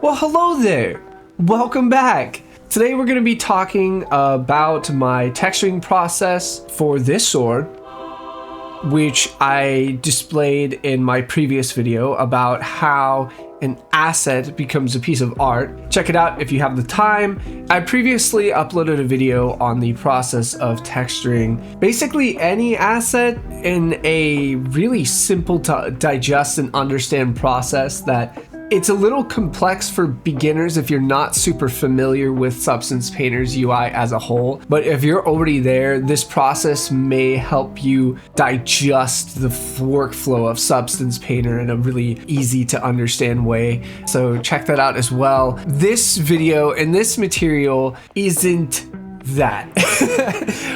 Well, hello there. Welcome back. Today we're going to be talking about my texturing process for this sword, which I displayed in my previous video about how an asset becomes a piece of art. Check it out if you have the time. I previously uploaded a video on the process of texturing basically any asset in a really simple to digest and understand process that it's a little complex for beginners if you're not super familiar with Substance Painter's UI as a whole. But if you're already there, this process may help you digest the workflow of Substance Painter in a really easy to understand way. So check that out as well. This video and this material isn't that.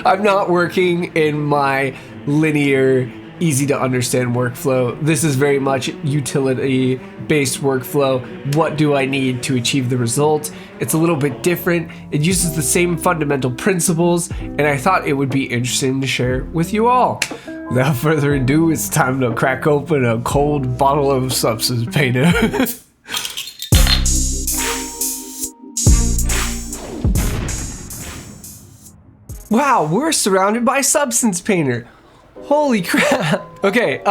I'm not working in my linear easy to understand workflow. This is very much utility based workflow. What do I need to achieve the result? It's a little bit different. It uses the same fundamental principles, and I thought it would be interesting to share with you all. Without further ado, it's time to crack open a cold bottle of Substance Painter. Wow, we're surrounded by Substance Painter. Holy crap. Okay,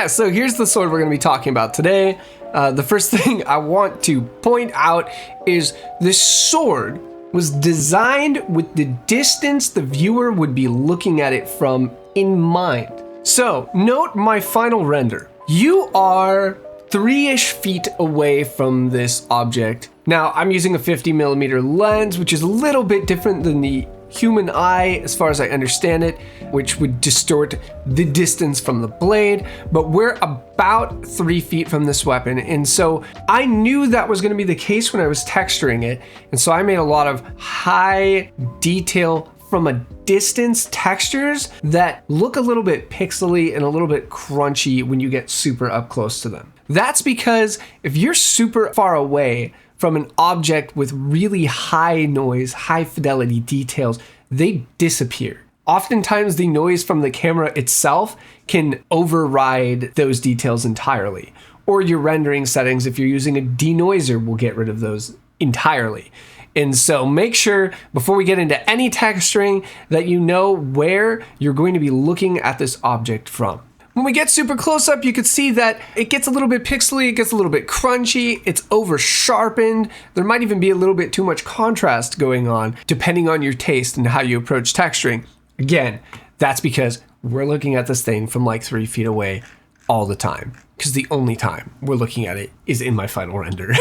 so here's the sword we're going to be talking about today. The first thing I want to point out is this sword was designed with the distance the viewer would be looking at it from in mind. So, note my final render. You are 3-ish feet away from this object. Now, I'm using a 50mm lens, which is a little bit different than the human eye as far as I understand it, which would distort the distance from the blade, but we're about 3 feet from this weapon, and so I knew that was going to be the case when I was texturing it, and so I made a lot of high detail from a distance textures that look a little bit pixely and a little bit crunchy when you get super up close to them. That's because if you're super far away from an object with really high noise, high fidelity details, they disappear. Oftentimes the noise from the camera itself can override those details entirely. Or your rendering settings, if you're using a denoiser, will get rid of those entirely. And so make sure before we get into any texturing that you know where you're going to be looking at this object from. When we get super close up, you can see that it gets a little bit pixely, it gets a little bit crunchy, it's over sharpened. There might even be a little bit too much contrast going on, depending on your taste and how you approach texturing. Again, that's because we're looking at this thing from like 3 feet away all the time, because the only time we're looking at it is in my final render.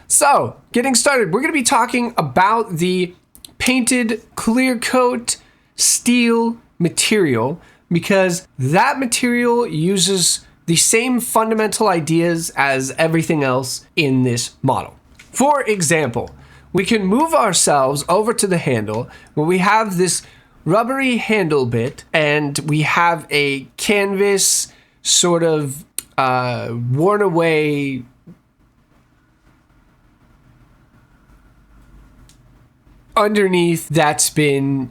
So, getting started, we're going to be talking about the painted clear coat steel material, because that material uses the same fundamental ideas as everything else in this model. For example, we can move ourselves over to the handle where we have this rubbery handle bit and we have a canvas sort of worn away underneath that's been,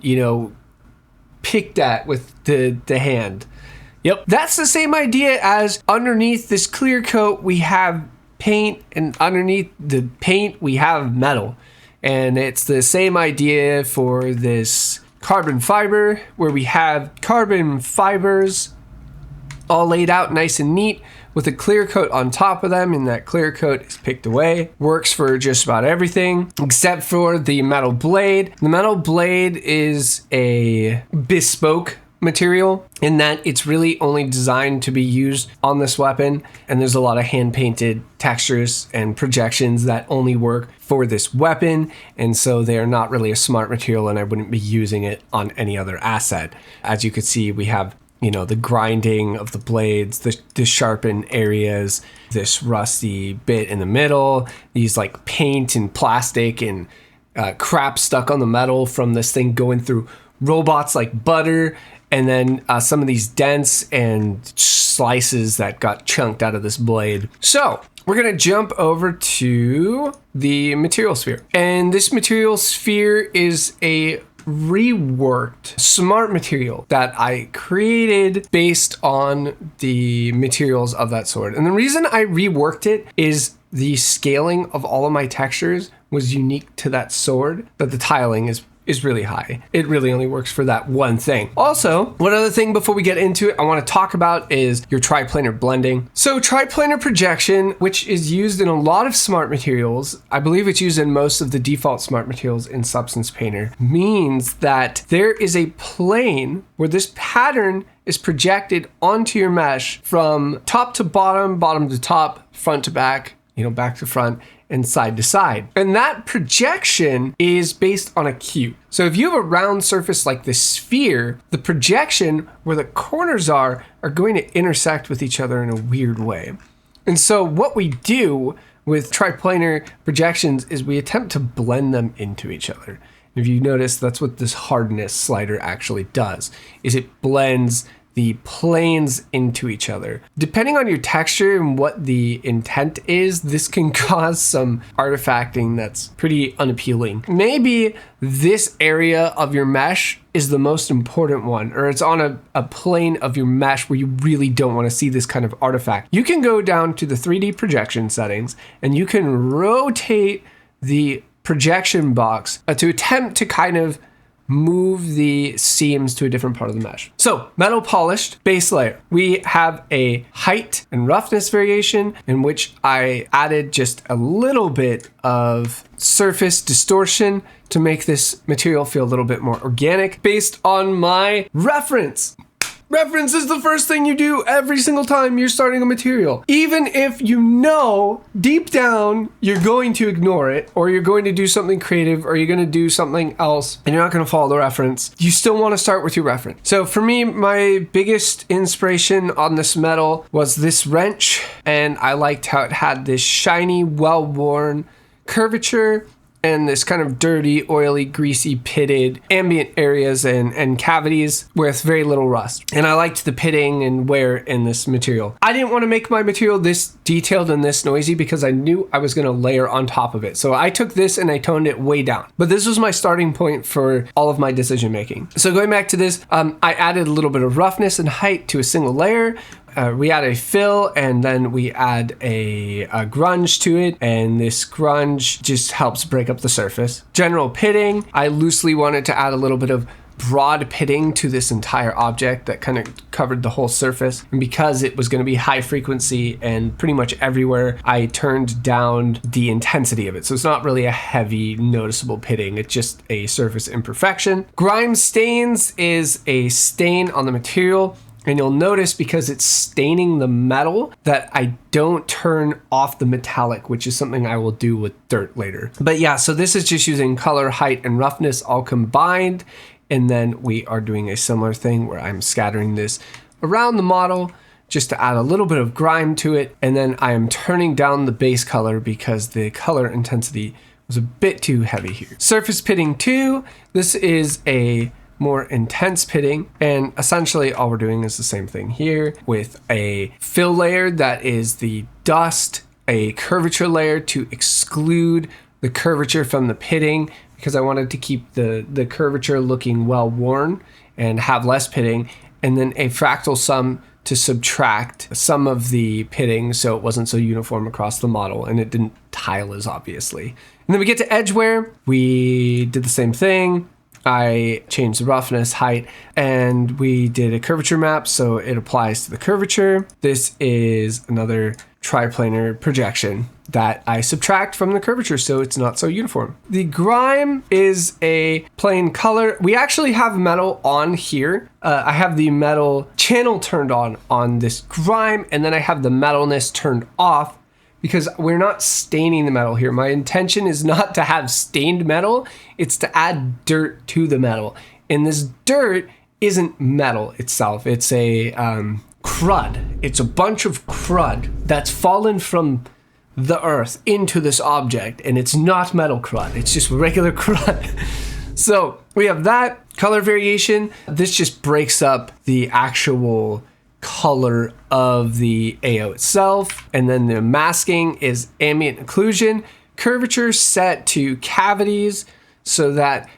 picked at with the hand. Yep, that's the same idea as underneath this clear coat we have paint, and underneath the paint we have metal. And it's the same idea for this carbon fiber where we have carbon fibers all laid out nice and neat with a clear coat on top of them, and that clear coat is picked away. Works for just about everything except for the metal blade. The metal blade is a bespoke material in that it's really only designed to be used on this weapon, and there's a lot of hand painted textures and projections that only work for this weapon, and so they're not really a smart material, and I wouldn't be using it on any other asset. As you can see, we have the grinding of the blades, the sharpened areas, this rusty bit in the middle, these like paint and plastic and crap stuck on the metal from this thing going through robots like butter, and then some of these dents and slices that got chunked out of this blade. So we're gonna jump over to the material sphere. And this material sphere is a reworked smart material that I created based on the materials of that sword. And the reason I reworked it is the scaling of all of my textures was unique to that sword, that the tiling is really high. It really only works for that one thing. Also, one other thing before we get into it I want to talk about is your triplanar blending. So triplanar projection, which is used in a lot of smart materials, I believe it's used in most of the default smart materials in Substance Painter, means that there is a plane where this pattern is projected onto your mesh from top to bottom, bottom to top, front to back, back to front, and side to side. And that projection is based on a cube. So if you have a round surface like this sphere, the projection where the corners are going to intersect with each other in a weird way. And so what we do with triplanar projections is we attempt to blend them into each other. If you notice, that's what this hardness slider actually does, is it blends the planes into each other. Depending on your texture and what the intent is, this can cause some artifacting that's pretty unappealing. Maybe this area of your mesh is the most important one, or it's on a plane of your mesh where you really don't want to see this kind of artifact. You can go down to the 3D projection settings and you can rotate the projection box to attempt to kind of move the seams to a different part of the mesh. So metal polished base layer. We have a height and roughness variation in which I added just a little bit of surface distortion to make this material feel a little bit more organic based on my reference. Reference is the first thing you do every single time you're starting a material. Even if you know deep down you're going to ignore it, or you're going to do something creative, or you're going to do something else, and you're not going to follow the reference, you still want to start with your reference. So for me, my biggest inspiration on this metal was this wrench, and I liked how it had this shiny, well-worn curvature and this kind of dirty, oily, greasy, pitted ambient areas and cavities with very little rust. And I liked the pitting and wear in this material. I didn't want to make my material this detailed and this noisy because I knew I was going to layer on top of it. So I took this and I toned it way down. But this was my starting point for all of my decision making. So going back to this, I added a little bit of roughness and height to a single layer. We add a fill, and then we add a grunge to it, and this grunge just helps break up the surface. General pitting, I loosely wanted to add a little bit of broad pitting to this entire object that kind of covered the whole surface. And because it was going to be high frequency and pretty much everywhere, I turned down the intensity of it. So it's not really a heavy, noticeable pitting. It's just a surface imperfection. Grime stains is a stain on the material. And you'll notice because it's staining the metal that I don't turn off the metallic, which is something I will do with dirt later. But yeah, so this is just using color, height, and roughness all combined. And then we are doing a similar thing where I'm scattering this around the model just to add a little bit of grime to it. And then I am turning down the base color because the color intensity was a bit too heavy here. Surface pitting 2, this is a more intense pitting, and essentially all we're doing is the same thing here with a fill layer that is the dust, a curvature layer to exclude the curvature from the pitting because I wanted to keep the curvature looking well worn and have less pitting, and then a fractal sum to subtract some of the pitting so it wasn't so uniform across the model and it didn't tile as obviously. And then we get to edge wear. We did the same thing. I changed the roughness, height, and we did a curvature map so it applies to the curvature. This is another triplanar projection that I subtract from the curvature so it's not so uniform. The grime is a plain color. We actually have metal on here. I have the metal channel turned on this grime, and then I have the metalness turned off because we're not staining the metal here. My intention is not to have stained metal, it's to add dirt to the metal. And this dirt isn't metal itself, it's a crud. It's a bunch of crud that's fallen from the earth into this object, and it's not metal crud, it's just regular crud. So we have that color variation. This just breaks up the actual color of the AO itself. And then the masking is ambient occlusion, curvature set to cavities so that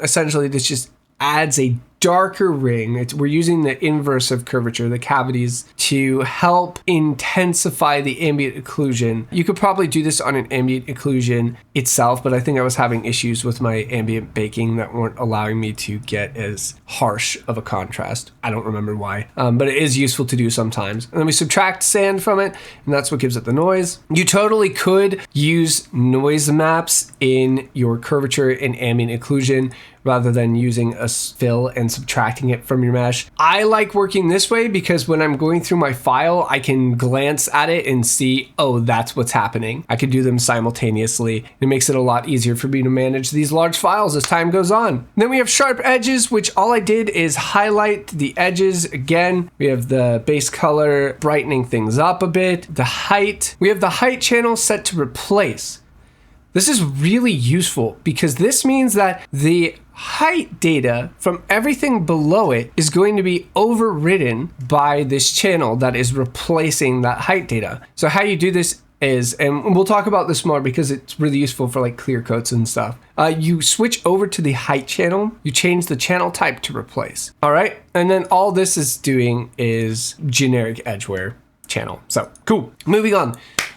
essentially this just adds a darker ring. We're using the inverse of curvature, the cavities, to help intensify the ambient occlusion. You could probably do this on an ambient occlusion itself, but I think I was having issues with my ambient baking that weren't allowing me to get as harsh of a contrast. I don't remember why, but it is useful to do sometimes. And then we subtract sand from it, and that's what gives it the noise. You totally could use noise maps in your curvature and ambient occlusion rather than using a fill and subtracting it from your mesh. I like working this way because when I'm going through my file, I can glance at it and see, oh, that's what's happening. I can do them simultaneously. It makes it a lot easier for me to manage these large files as time goes on. Then we have sharp edges, which all I did is highlight the edges. Again, we have the base color brightening things up a bit. The height, we have the height channel set to replace. This is really useful because this means that the height data from everything below it is going to be overridden by this channel that is replacing that height data. So how you do this is, and we'll talk about this more because it's really useful for like clear coats and stuff. You switch over to the height channel, you change the channel type to replace. All right. And then all this is doing is generic edgeware channel. So cool. Moving on.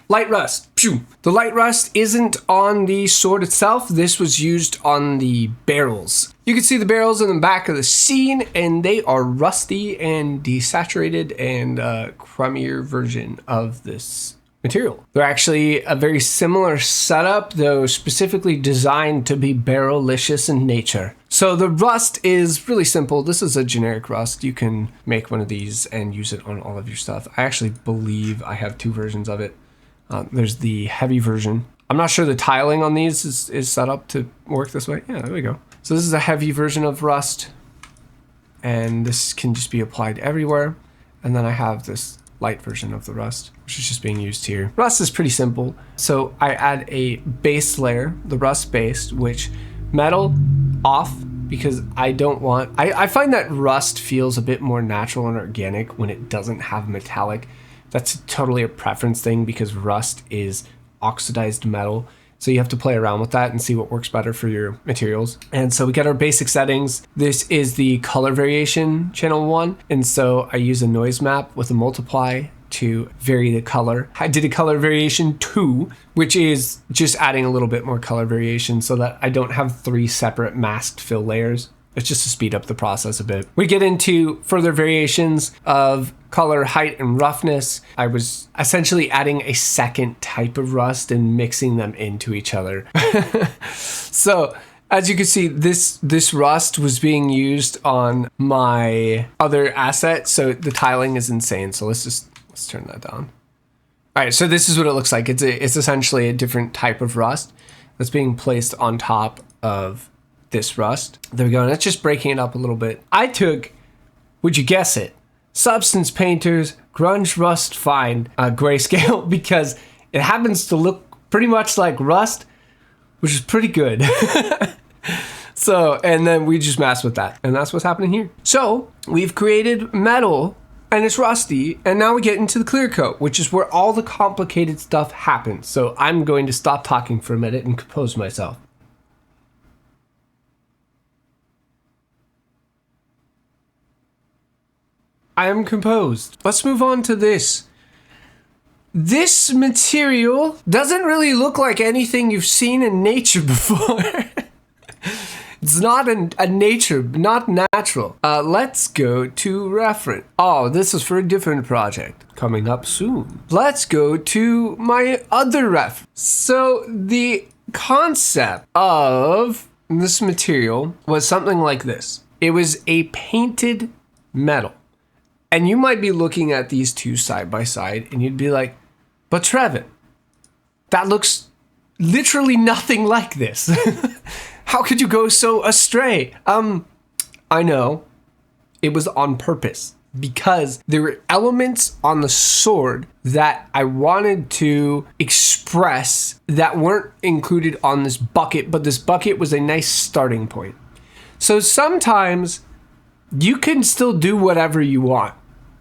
Light rust. The light rust isn't on the sword itself. This was used on the barrels. You can see the barrels in the back of the scene, and they are rusty and desaturated and a crummier version of this material. They're actually a very similar setup, though specifically designed to be barrel-licious in nature. So the rust is really simple. This is a generic rust. You can make one of these and use it on all of your stuff. I actually believe I have two versions of it. There's the heavy version. I'm not sure the tiling on these is set up to work this way. Yeah, there we go. So this is a heavy version of rust, and this can just be applied everywhere. And then I have this light version of the rust, which is just being used here. Rust is pretty simple. So I add a base layer, the rust base, which metal off, because I don't want, I find that rust feels a bit more natural and organic when it doesn't have metallic. That's totally a preference thing because rust is oxidized metal. So you have to play around with that and see what works better for your materials. And so we got our basic settings. This is the color variation channel 1. And so I use a noise map with a multiply to vary the color. I did a color variation 2, which is just adding a little bit more color variation so that I don't have 3 separate masked fill layers. It's just to speed up the process a bit. We get into further variations of color, height, and roughness. I was essentially adding a second type of rust and mixing them into each other. So as you can see, this rust was being used on my other asset. So the tiling is insane. So let's turn that down. All right, so this is what it looks like. It's essentially a different type of rust that's being placed on top of this rust. There we go. And it's just breaking it up a little bit. I took, would you guess it, Substance Painter's Grunge Rust Fine grayscale because it happens to look pretty much like rust, which is pretty good. So, and then we just mess with that. And that's what's happening here. So we've created metal and it's rusty. And now we get into the clear coat, which is where all the complicated stuff happens. So I'm going to stop talking for a minute and compose myself. I am composed. Let's move on to this. This material doesn't really look like anything you've seen in nature before. It's not a nature, not natural. Let's go to reference. Oh, this is for a different project coming up soon. Let's go to my other reference. So the concept of this material was something like this. It was a painted metal. And you might be looking at these two side by side and you'd be like, but Trevin, that looks literally nothing like this. How could you go so astray? I know it was on purpose because there were elements on the sword that I wanted to express that weren't included on this bucket, but this bucket was a nice starting point. So sometimes you can still do whatever you want.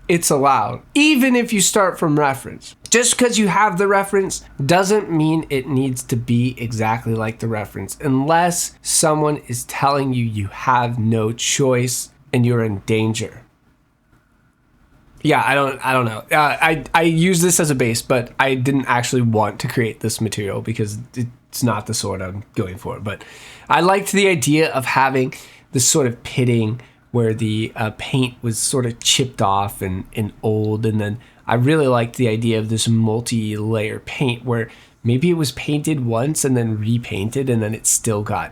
It's allowed, even if you start from reference. Just because you have the reference doesn't mean it needs to be exactly like the reference, unless someone is telling you you have no choice and you're in danger. Yeah, I don't know. I use this as a base, but I didn't actually want to create this material because it's not the sword I'm going for. But I liked the idea of having this sort of pitting where the paint was sort of chipped off and old. And then I really liked the idea of this multi-layer paint where maybe it was painted once and then repainted and then it still got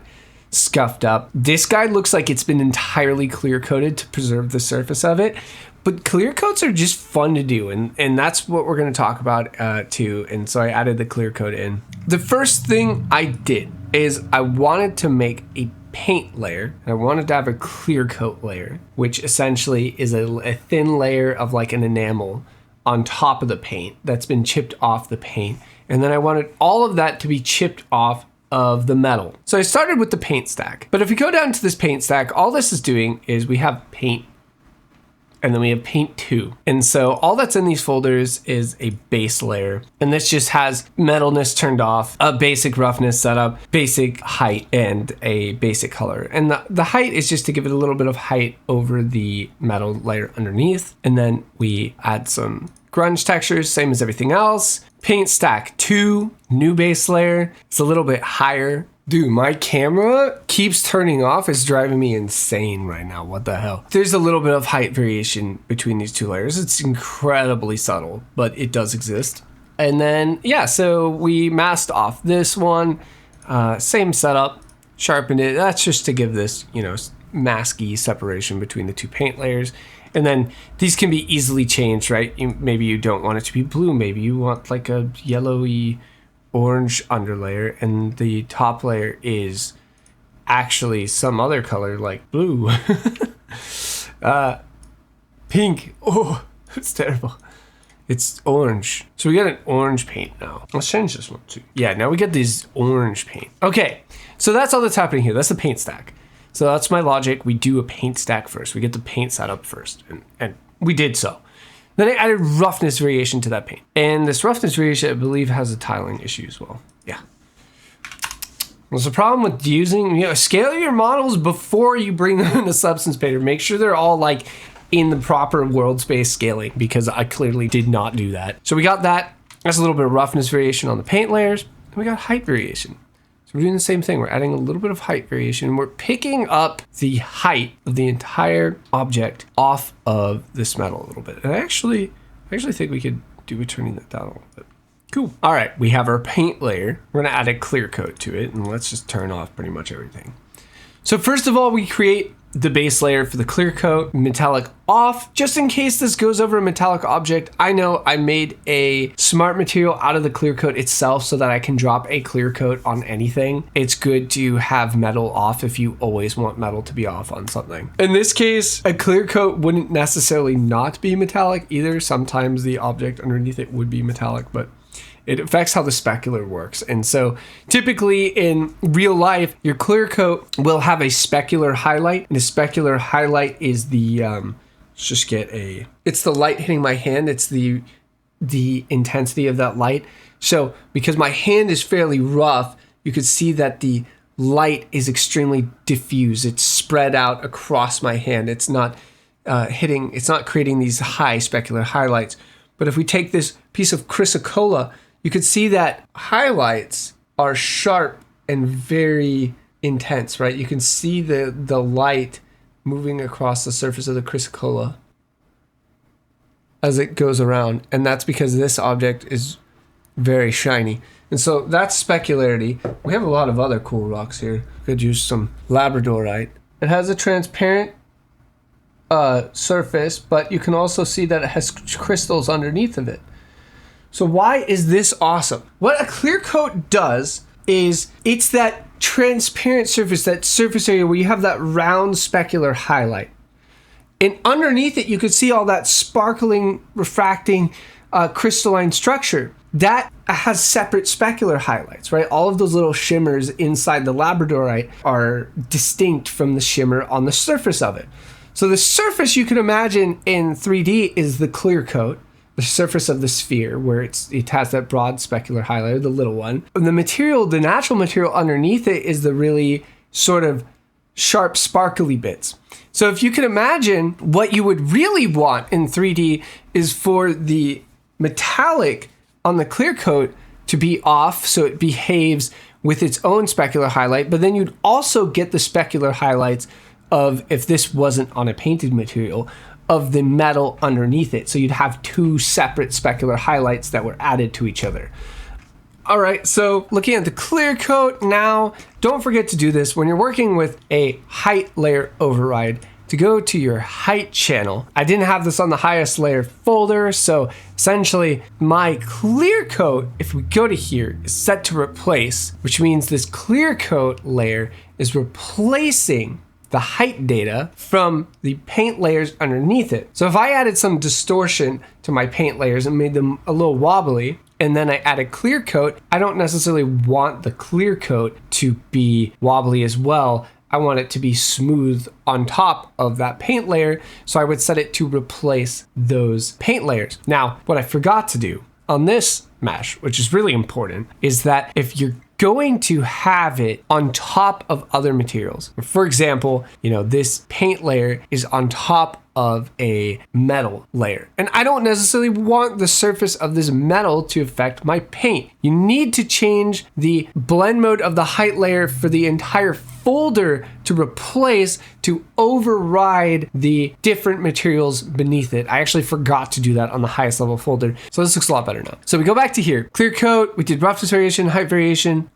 scuffed up. This guy looks like it's been entirely clear coated to preserve the surface of it. But clear coats are just fun to do, and that's what we're going to talk about too. And so I added the clear coat in. The first thing I did is I wanted to make a paint layer. I wanted to have a clear coat layer, which essentially is a thin layer of like an enamel on top of the paint that's been chipped off the paint. And then I wanted all of that to be chipped off of the metal. So I started with the paint stack. But if we go down to this paint stack, all this is doing is we have paint and then we have paint 2. And so all that's in these folders is a base layer. And this just has metalness turned off, a basic roughness setup, basic height, and a basic color. And the height is just to give it a little bit of height over the metal layer underneath. And then we add some grunge textures, same as everything else. Paint stack 2, new base layer. It's a little bit higher. Dude, my camera keeps turning off. It's driving me insane right now. What the hell? There's a little bit of height variation between these two layers. It's incredibly subtle, but it does exist. And then, yeah, so we masked off this one. Same setup, sharpened it. That's just to give this, masky separation between the two paint layers. And then these can be easily changed, right? Maybe you don't want it to be blue. Maybe you want like a yellowy orange underlayer, and the top layer is actually some other color like blue. Pink. Oh, it's terrible. It's orange. So we got an orange paint now. Let's change this one too. Yeah, now we get this orange paint. Okay, so that's all that's happening here. That's the paint stack. So that's my logic. We do a paint stack first. We get the paint set up first, and we did so. Then I added roughness variation to that paint. And this roughness variation, I believe, has a tiling issue as well. Yeah. There's a problem with using, scale your models before you bring them into Substance Painter. Make sure they're all like in the proper world space scaling, because I clearly did not do that. So we got that. That's a little bit of roughness variation on the paint layers. And we got height variation. We're doing the same thing. We're adding a little bit of height variation, and we're picking up the height of the entire object off of this metal a little bit. And I actually think we could do with turning that down a little bit. Cool. All right, we have our paint layer. We're gonna add a clear coat to it, and let's just turn off pretty much everything. So first of all, we create the base layer for the clear coat, metallic off. Just in case this goes over a metallic object, I know I made a smart material out of the clear coat itself so that I can drop a clear coat on anything. It's good to have metal off if you always want metal to be off on something. In this case, a clear coat wouldn't necessarily not be metallic either. Sometimes the object underneath it would be metallic, but it affects how the specular works. And so typically in real life, your clear coat will have a specular highlight. And the specular highlight is the, it's the light hitting my hand. It's the intensity of that light. So because my hand is fairly rough, you could see that the light is extremely diffuse. It's spread out across my hand. It's not it's not creating these high specular highlights. But if we take this piece of chrysocolla, you could see that highlights are sharp and very intense, right? You can see the light moving across the surface of the chrysocolla as it goes around. And that's because this object is very shiny. And so that's specularity. We have a lot of other cool rocks here. Could use some labradorite. It has a transparent surface, but you can also see that it has crystals underneath of it. So why is this awesome? What a clear coat does is it's that transparent surface, that surface area where you have that round specular highlight. And underneath it, you could see all that sparkling, refracting, crystalline structure. That has separate specular highlights, right? All of those little shimmers inside the labradorite are distinct from the shimmer on the surface of it. So the surface you can imagine in 3D is the clear coat, the surface of the sphere where it has that broad specular highlight, the little one. And the material, the natural material underneath it is the really sort of sharp, sparkly bits. So if you can imagine, what you would really want in 3D is for the metallic on the clear coat to be off so it behaves with its own specular highlight, but then you'd also get the specular highlights of, if this wasn't on a painted material, of the metal underneath it. So you'd have two separate specular highlights that were added to each other. All right, so looking at the clear coat now, don't forget to do this when you're working with a height layer override, to go to your height channel. I didn't have this on the highest layer folder, so essentially my clear coat, if we go to here, is set to replace, which means this clear coat layer is replacing the height data from the paint layers underneath it. So if I added some distortion to my paint layers and made them a little wobbly, and then I add a clear coat, I don't necessarily want the clear coat to be wobbly as well. I want it to be smooth on top of that paint layer, so I would set it to replace those paint layers. Now, what I forgot to do on this mesh, which is really important, is that if you're going to have it on top of other materials, for example, this paint layer is on top of a metal layer, and I don't necessarily want the surface of this metal to affect my paint. You need to change the blend mode of the height layer for the entire folder to replace, to override the different materials beneath it. I actually forgot to do that on the highest level folder, so this looks a lot better now. So we go back to here, clear coat, we did roughness variation, height variation,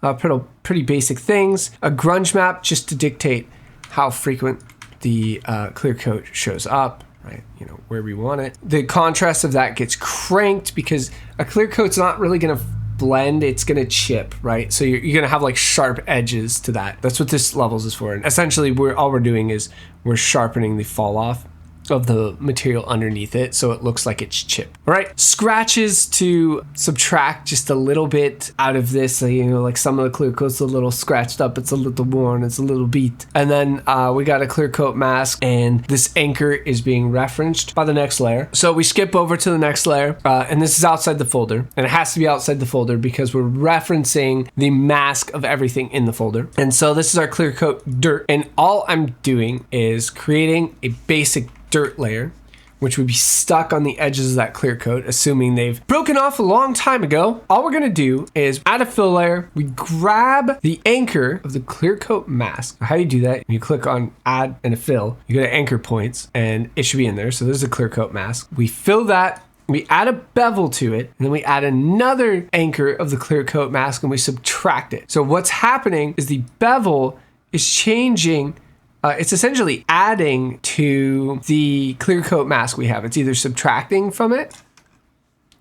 pretty basic things, a grunge map just to dictate how frequent the clear coat shows up, right? Where we want it. The contrast of that gets cranked because a clear coat's not really gonna blend, it's gonna chip, right? So you're gonna have like sharp edges to that. That's what this levels is for. And essentially all we're doing is we're sharpening the fall off of the material underneath it so it looks like it's chipped. All right, scratches to subtract just a little bit out of this. Like some of the clear coat's a little scratched up, it's a little worn, it's a little beat. And then we got a clear coat mask, and this anchor is being referenced by the next layer. So we skip over to the next layer, and this is outside the folder, and it has to be outside the folder because we're referencing the mask of everything in the folder. And so this is our clear coat dirt, and all I'm doing is creating a basic dirt layer, which would be stuck on the edges of that clear coat, assuming they've broken off a long time ago. All we're gonna do is add a fill layer. We grab the anchor of the clear coat mask. How do you do that? You click on add and a fill. You go to anchor points, and it should be in there. So there's a clear coat mask. We fill that. We add a bevel to it, and then we add another anchor of the clear coat mask, and we subtract it. So what's happening is the bevel is changing. It's essentially adding to the clear coat mask we have. It's either subtracting from it,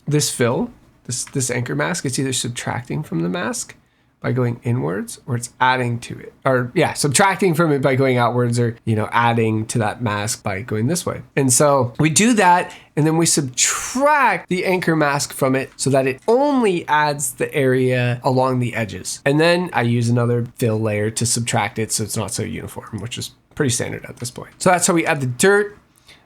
this fill, this anchor mask, it's either subtracting from the mask by going inwards, or it's adding to it. Or yeah, subtracting from it by going outwards, or adding to that mask by going this way. And so we do that, and then we subtract the anchor mask from it so that it only adds the area along the edges. And then I use another fill layer to subtract it so it's not so uniform, which is pretty standard at this point. So that's how we add the dirt.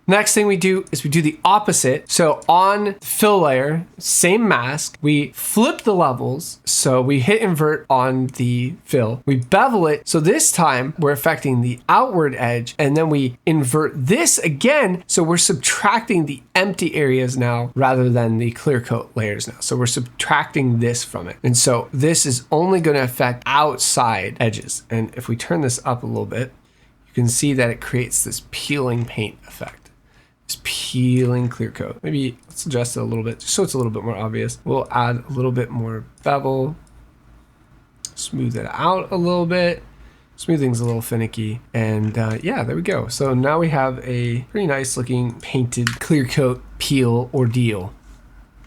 Next thing we do is we do the opposite. So on the fill layer, same mask, we flip the levels. So we hit invert on the fill, we bevel it. So this time we're affecting the outward edge, and then we invert this again. So we're subtracting the empty areas now rather than the clear coat layers now. So we're subtracting this from it. And so this is only going to affect outside edges. And if we turn this up a little bit, you can see that it creates this peeling paint effect. Peeling clear coat. Maybe let's adjust it a little bit just so it's a little bit more obvious. We'll add a little bit more bevel, smooth it out a little bit. Smoothing's a little finicky, and yeah, there we go. So now we have a pretty nice looking painted clear coat peel ordeal.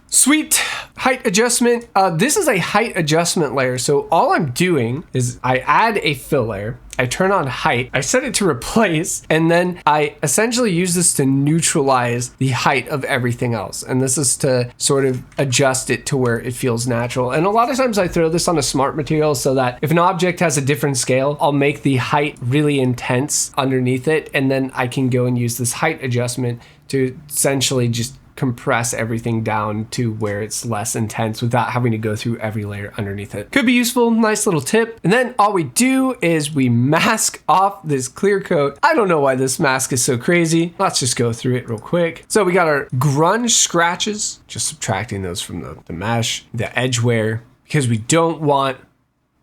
Sweet. Height adjustment. This is a height adjustment layer. So all I'm doing is I add a fill layer, I turn on height, I set it to replace, and then I essentially use this to neutralize the height of everything else. And this is to sort of adjust it to where it feels natural. And a lot of times I throw this on a smart material so that if an object has a different scale, I'll make the height really intense underneath it. And then I can go and use this height adjustment to essentially just compress everything down to where it's less intense without having to go through every layer underneath it. Could be useful, nice little tip. And then all we do is we mask off this clear coat. I don't know why this mask is so crazy. Let's just go through it real quick. So we got our grunge scratches, just subtracting those from the mesh, the edge wear, because we don't want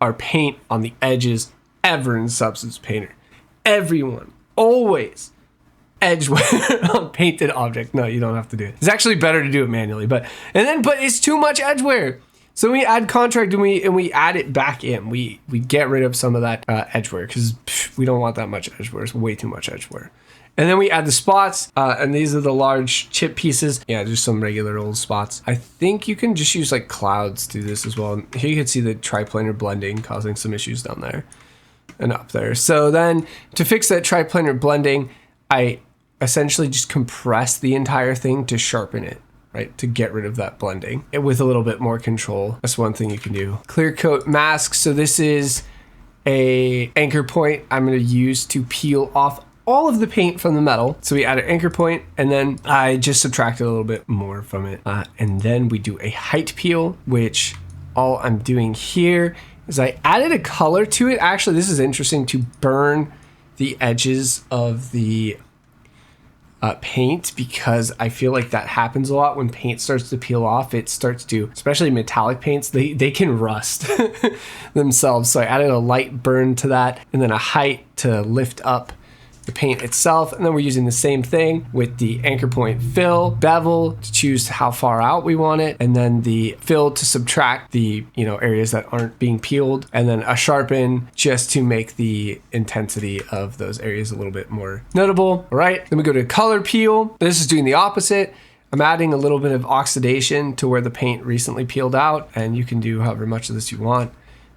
our paint on the edges ever in Substance Painter. Everyone, always edge wear on painted object. No, you don't have to do it. It's actually better to do it manually, but it's too much edge wear. So we add contract and we add it back in. We get rid of some of that edge wear because we don't want that much edge wear. It's way too much edge wear. And then we add the spots, and these are the large chip pieces. Yeah, just some regular old spots. I think you can just use like clouds to do this as well. Here you can see the triplanar blending causing some issues down there and up there. So then to fix that triplanar blending, I essentially just compress the entire thing to sharpen it, right? To get rid of that blending with a little bit more control. That's one thing you can do. Clear coat mask. So this is a anchor point I'm going to use to peel off all of the paint from the metal. So we add an anchor point and then I just subtracted a little bit more from it. And then we do a height peel, which all I'm doing here is I added a color to it. Actually, this is interesting, to burn the edges of the paint, because I feel like that happens a lot when paint starts to peel off. It starts to, especially metallic paints, they can rust themselves. So I added a light burn to that and then a height to lift up the paint itself. And then we're using the same thing with the anchor point fill, bevel to choose how far out we want it, and then the fill to subtract the areas that aren't being peeled, and then a sharpen just to make the intensity of those areas a little bit more notable. All right, then we go to color peel. This is doing the opposite. I'm adding a little bit of oxidation to where the paint recently peeled out, and you can do however much of this you want.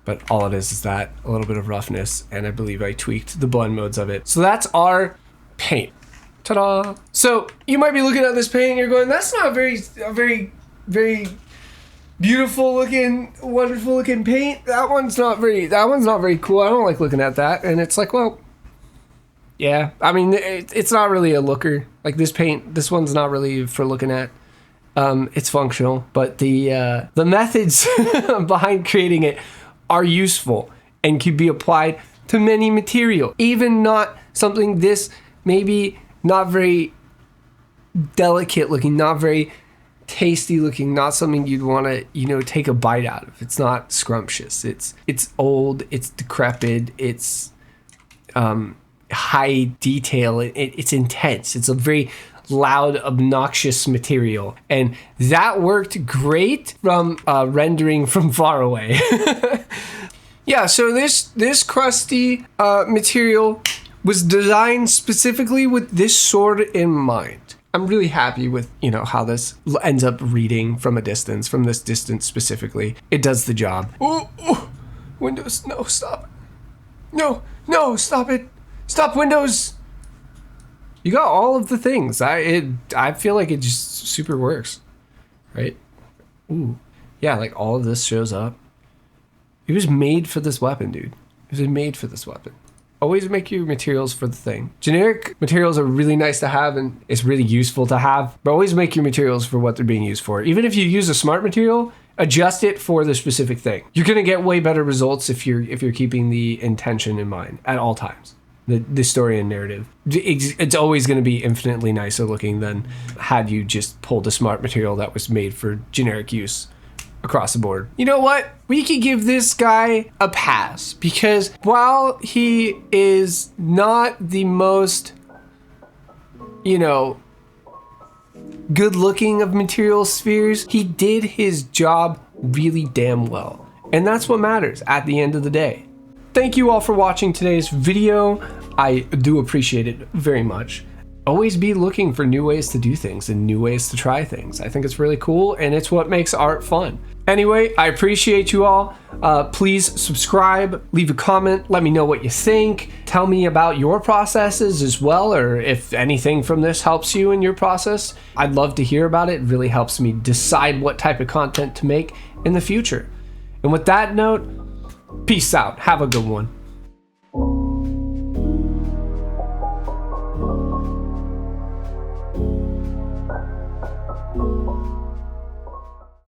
But all it is that a little bit of roughness, and I believe I tweaked the blend modes of it. So that's our paint. Ta-da! So you might be looking at this paint and you're going, that's not a very beautiful looking, wonderful looking paint. That one's not very cool. I don't like looking at that. And it's like, well, yeah. I mean, it's not really a looker. Like this paint, this one's not really for looking at. It's functional, but the methods behind creating it are useful and can be applied to many material, even not something this maybe not very delicate looking, not very tasty looking, not something you'd want to take a bite out of. It's not scrumptious. It's old, it's decrepit, it's high detail, it's intense, it's a very loud, obnoxious material, and that worked great from rendering from far away. Yeah, so this crusty material was designed specifically with this sword in mind. I'm really happy with how this ends up reading from a distance, from this distance specifically. It does the job. Oh, Windows, no, stop. No, stop it. Stop, Windows. You got all of the things. I feel like it just super works, right? Ooh, yeah, like all of this shows up. It was made for this weapon, dude. It was made for this weapon. Always make your materials for the thing. Generic materials are really nice to have and it's really useful to have, but always make your materials for what they're being used for. Even if you use a smart material, adjust it for the specific thing. You're gonna get way better results if you're keeping the intention in mind at all times. The story and narrative. It's always going to be infinitely nicer looking than had you just pulled a smart material that was made for generic use across the board. You know what? We could give this guy a pass, because while he is not the most, good looking of material spheres, he did his job really damn well. And that's what matters at the end of the day. Thank you all for watching today's video. I do appreciate it very much. Always be looking for new ways to do things and new ways to try things. I think it's really cool and it's what makes art fun. Anyway, I appreciate you all. Please subscribe, leave a comment, let me know what you think. Tell me about your processes as well, or if anything from this helps you in your process. I'd love to hear about it. It really helps me decide what type of content to make in the future. And with that note, peace out. Have a good one.